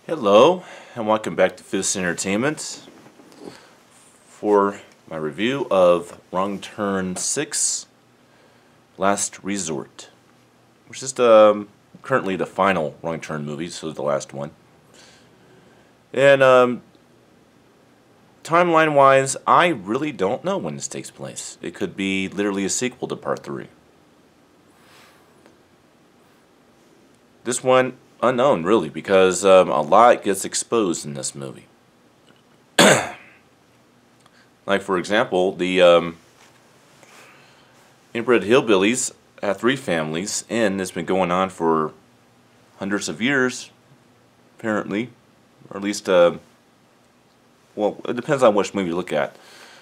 Hello, and welcome back to Fist Entertainment for my review of Wrong Turn 6 Last Resort, which is currently the final Wrong Turn movie, so the last one. And timeline-wise, I really don't know when this takes place. It could be literally a sequel to Part 3. This one, unknown, really, because a lot gets exposed in this movie. Like, for example, the inbred hillbillies have 3 families, and it's been going on for hundreds of years, apparently. Or at least, well, it depends on which movie you look at.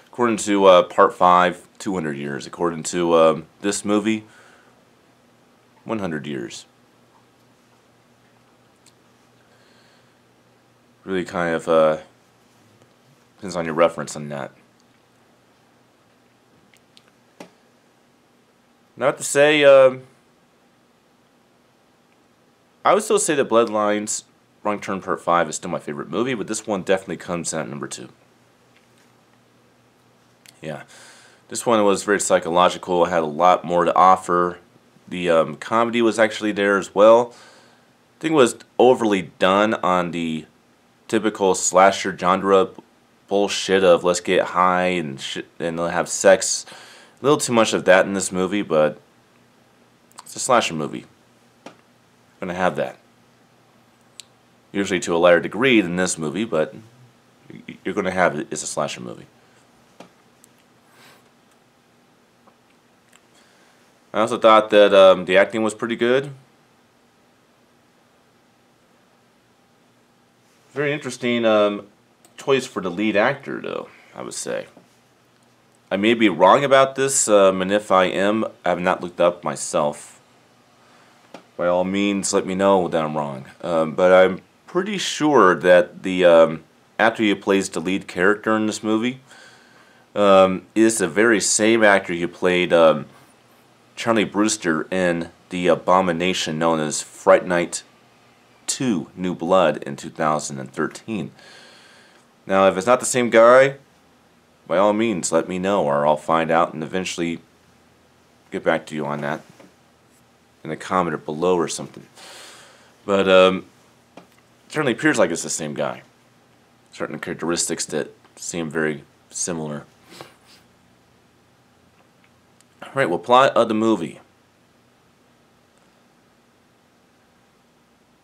According to Part 5, 200 years. According to this movie, 100 years. Really kind of depends on your reference on that. Not to say, I would still say that Bloodlines Wrong Turn Part 5 is still my favorite movie, but this one definitely comes in at number 2. Yeah, this one was very psychological. It had a lot more to offer. The comedy was actually there as well. I think it was overly done on the typical slasher genre bullshit of let's get high and shit and have sex. A little too much of that in this movie, but it's a slasher movie. Gonna have that. Usually to a lighter degree than this movie, but you're gonna have it. It's a slasher movie. I also thought that the acting was pretty good. Very interesting choice for the lead actor, though, I would say. I may be wrong about this, and if I am, I have not looked up myself. By all means, let me know that I'm wrong. But I'm pretty sure that the actor who plays the lead character in this movie is the very same actor who played Charlie Brewster in the abomination known as Fright Night 2 New Blood in 2013. Now, if it's not the same guy, by all means, let me know, or I'll find out and eventually get back to you on that in a comment or below or something. But it certainly appears like it's the same guy. Certain characteristics that seem very similar. Alright, well, plot of the movie.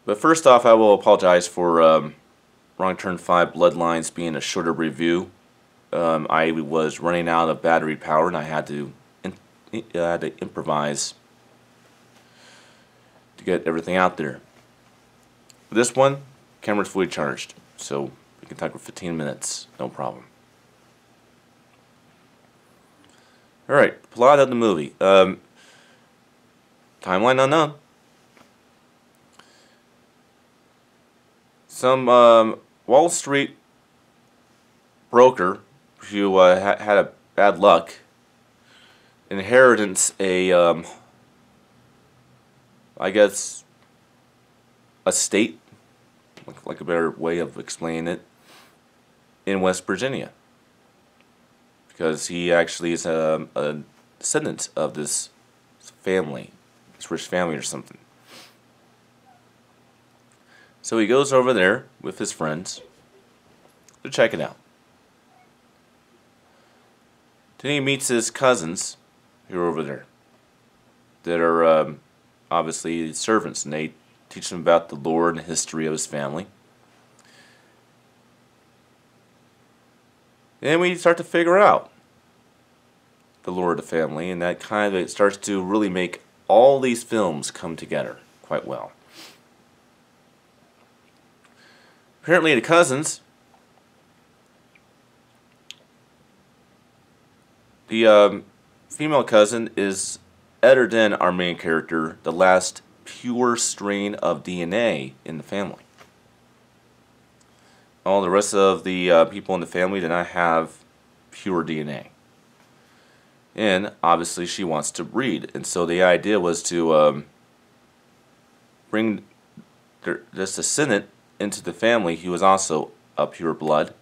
But first off, I will apologize for Wrong Turn 5 Bloodlines being a shorter review. I was running out of battery power and I had to improvise to get everything out there. For this one, camera's fully charged, so we can talk for 15 minutes, no problem. Alright, plot of the movie. Timeline unknown. Some Wall Street broker who had a bad luck inheritance I guess a state, like a better way of explaining it, in West Virginia, because he actually is a descendant of this family, this rich family or something. So he goes over there with his friends to check it out. Then he meets his cousins who are over there that are obviously servants, and they teach him about the lore and the history of his family. Then we start to figure out the lore of the family, and that kind of starts to really make all these films come together quite well. Apparently the cousins, the female cousin is other than our main character, the last pure strain of DNA in the family. All the rest of the people in the family do not have pure DNA. And obviously she wants to breed, and so the idea was to bring this descendant into the family, he was also a pure blood,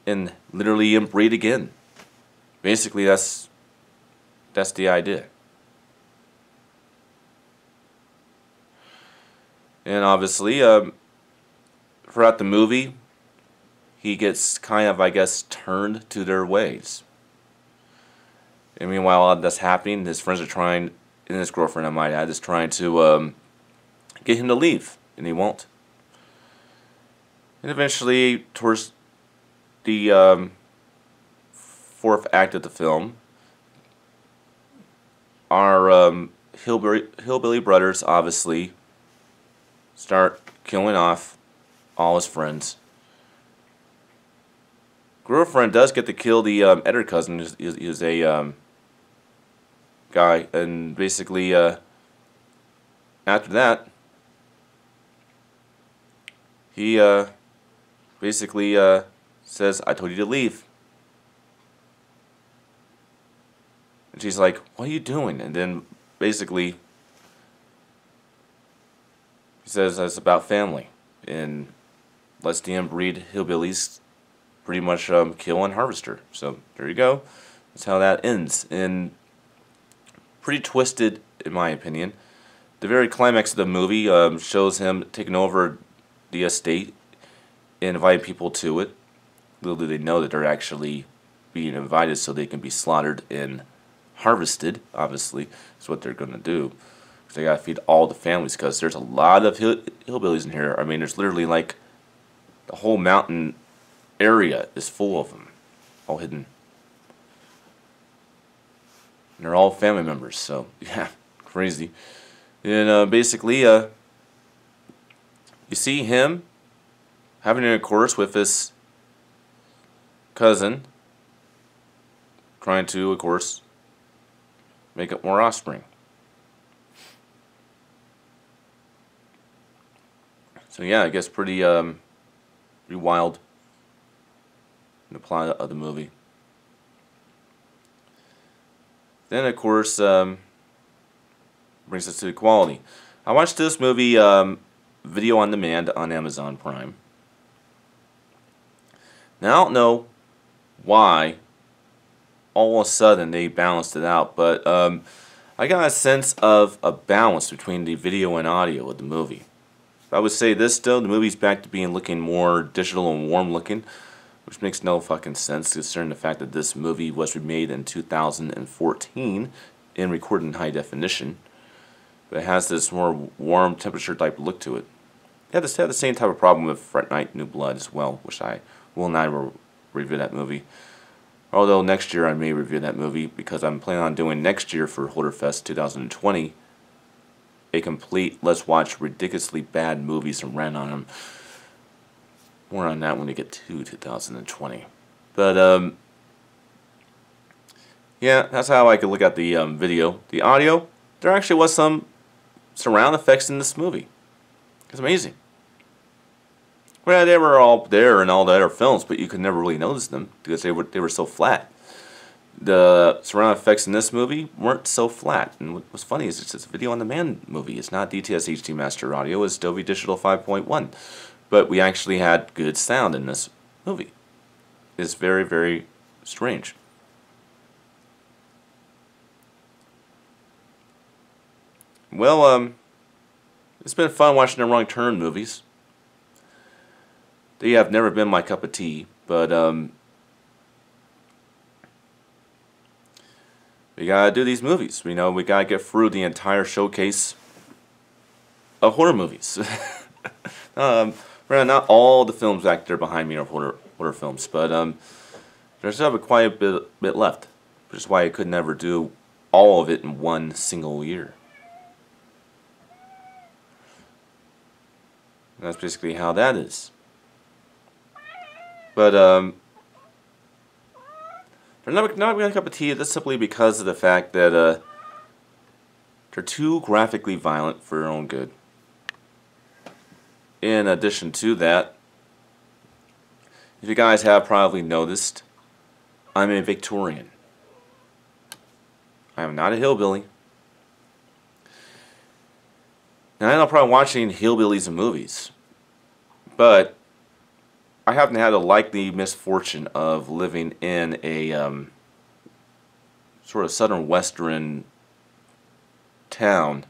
and literally inbreed again. Basically, that's the idea. And obviously, throughout the movie, he gets kind of, I guess, turned to their ways. And meanwhile, all that's happening, his friends are trying, and his girlfriend, I might add, is trying to get him to leave, and he won't. And eventually, towards the fourth act of the film, our hillbilly brothers obviously start killing off all his friends. Girlfriend does get to kill the editor cousin, who's a guy, and basically after that, he basically says, "I told you to leave." And she's like, "What are you doing?" And then basically he says it's about family, and lets the inbreed hillbillies pretty much kill and harvest her. So there you go. That's how that ends. And pretty twisted, in my opinion. The very climax of the movie shows him taking over the estate and inviting people to it. Little do they know that they're actually being invited so they can be slaughtered and harvested. Obviously, is what they're going to do. They got to feed all the families, because there's a lot of hillbillies in here. I mean, there's literally like the whole mountain area is full of them, all hidden. And they're all family members, so yeah, crazy. And basically, you see him having an intercourse with his cousin, trying to, of course, make up more offspring. So yeah, I guess pretty wild in the plot of the movie. Then of course brings us to equality. I watched this movie video on demand on Amazon Prime. Now I don't know why all of a sudden they balanced it out, but I got a sense of a balance between the video and audio of the movie. I would say this still, the movie's back to being looking more digital and warm looking, which makes no fucking sense considering the fact that this movie was remade in 2014 and recorded in high definition. But it has this more warm temperature type look to it. It had the same type of problem with Fright Night New Blood as well, which I will not review that movie. Although next year I may review that movie, because I'm planning on doing next year for Holderfest 2020 a complete let's watch ridiculously bad movies and rant on them. More on that when we get to 2020. But yeah, that's how I could look at the video. The audio, there actually was some surround effects in this movie. It's amazing. Well, they were all there in all the other films, but you could never really notice them because they were so flat. The surround effects in this movie weren't so flat. And what was funny is it's a video on demand movie. It's not DTS HD Master Audio. It's Dolby Digital 5.1. But we actually had good sound in this movie. It's very, very strange. Well, it's been fun watching the Wrong Turn movies. They have never been my cup of tea, but we gotta do these movies. You know, we gotta get through the entire showcase of horror movies. Not all the films back there behind me are horror films, but there's still quite a bit left, which is why I could never do all of it in one single year. And that's basically how that is. But they're not really a cup of tea. That's simply because of the fact that they're too graphically violent for their own good. In addition to that, if you guys have probably noticed, I'm a Victorian. I am not a hillbilly. And I know probably watching hillbillies in movies. But I happen to have the likely misfortune of living in a sort of southern western town,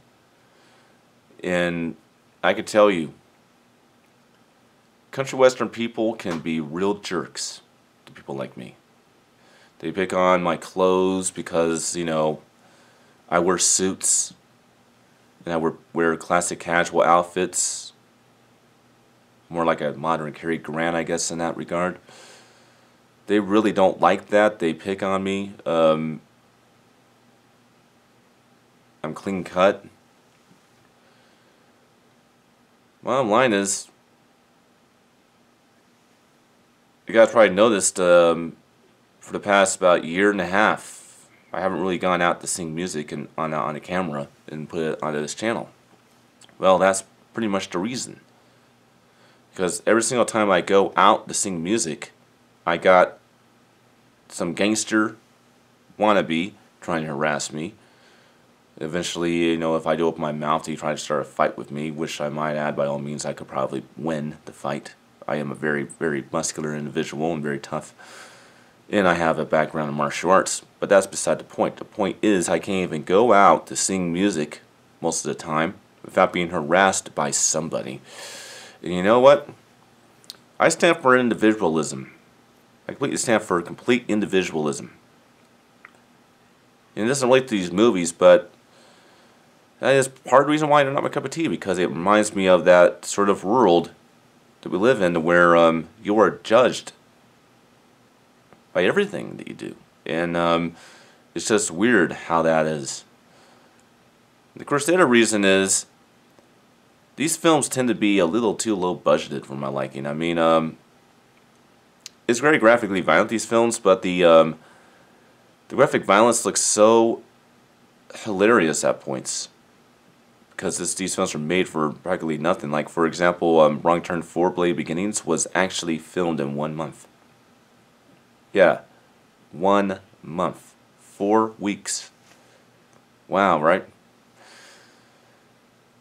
and I can tell you, country western people can be real jerks to people like me. They pick on my clothes because, you know, I wear suits and I wear classic casual outfits. More like a modern Cary Grant, I guess, in that regard. They really don't like that. They pick on me. I'm clean cut. Bottom line is, you guys probably noticed for the past about year and a half, I haven't really gone out to sing music on a camera and put it onto this channel. Well, that's pretty much the reason. Because every single time I go out to sing music, I got some gangster wannabe trying to harass me. Eventually, you know, if I do open my mouth, he tries to start a fight with me, which I might add, by all means, I could probably win the fight. I am a very, very muscular individual and very tough. And I have a background in martial arts. But that's beside the point. The point is, I can't even go out to sing music most of the time without being harassed by somebody. And you know what? I stand for individualism. I completely stand for complete individualism. And it doesn't relate to these movies, but that is part of the reason why they're not my cup of tea, because it reminds me of that sort of world that we live in where you are judged by everything that you do. And it's just weird how that is. And of course, the other reason is these films tend to be a little too low budgeted for my liking. I mean, it's very graphically violent, these films, but the graphic violence looks so hilarious at points. Because these films are made for practically nothing. Like, for example, Wrong Turn 4 Blade Beginnings was actually filmed in 1 month. Yeah, 1 month. 4 weeks. Wow, right?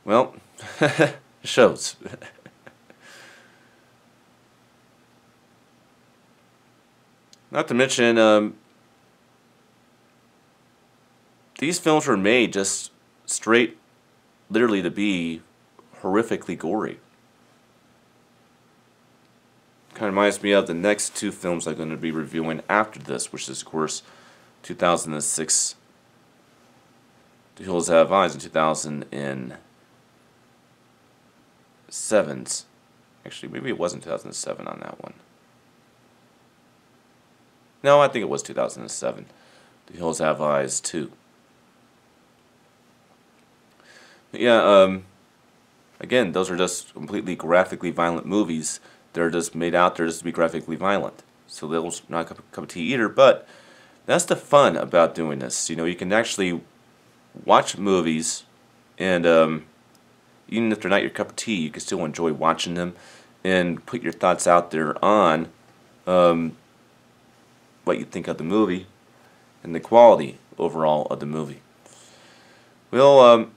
Well, it shows. Not to mention, these films were made just straight, literally, to be horrifically gory. Kind of reminds me of the next 2 films I'm going to be reviewing after this, which is, of course, 2006, The Hills Have Eyes, and 2007's. Actually, maybe it wasn't 2007 on that one. No, I think it was 2007. The Hills Have Eyes 2. Yeah, again, those are just completely graphically violent movies. They're just made out there just to be graphically violent. So those are not a cup of tea either, but that's the fun about doing this. You know, you can actually watch movies, and even if they're not your cup of tea, you can still enjoy watching them and put your thoughts out there on what you think of the movie and the quality overall of the movie. Well,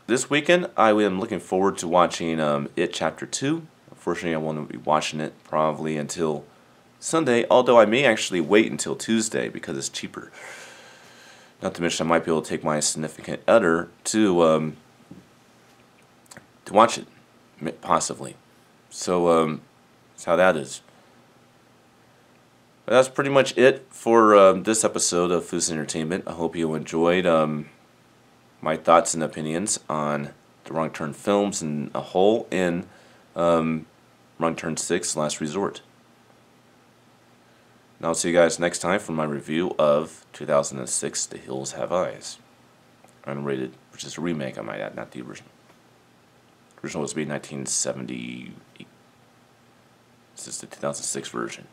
this weekend, I am looking forward to watching It Chapter 2. Unfortunately, I won't be watching it probably until Sunday, although I may actually wait until Tuesday because it's cheaper. Not to mention, I might be able to take my significant other to watch it, possibly. So, that's how that is. But that's pretty much it for this episode of Foos Entertainment. I hope you enjoyed my thoughts and opinions on the Wrong Turn films in a whole, and Wrong Turn 6, Last Resort. And I'll see you guys next time for my review of 2006, The Hills Have Eyes. Unrated, which is a remake, I might add, not the original. The original was made in 1978. This is the 2006 version.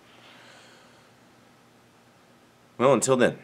Well, until then.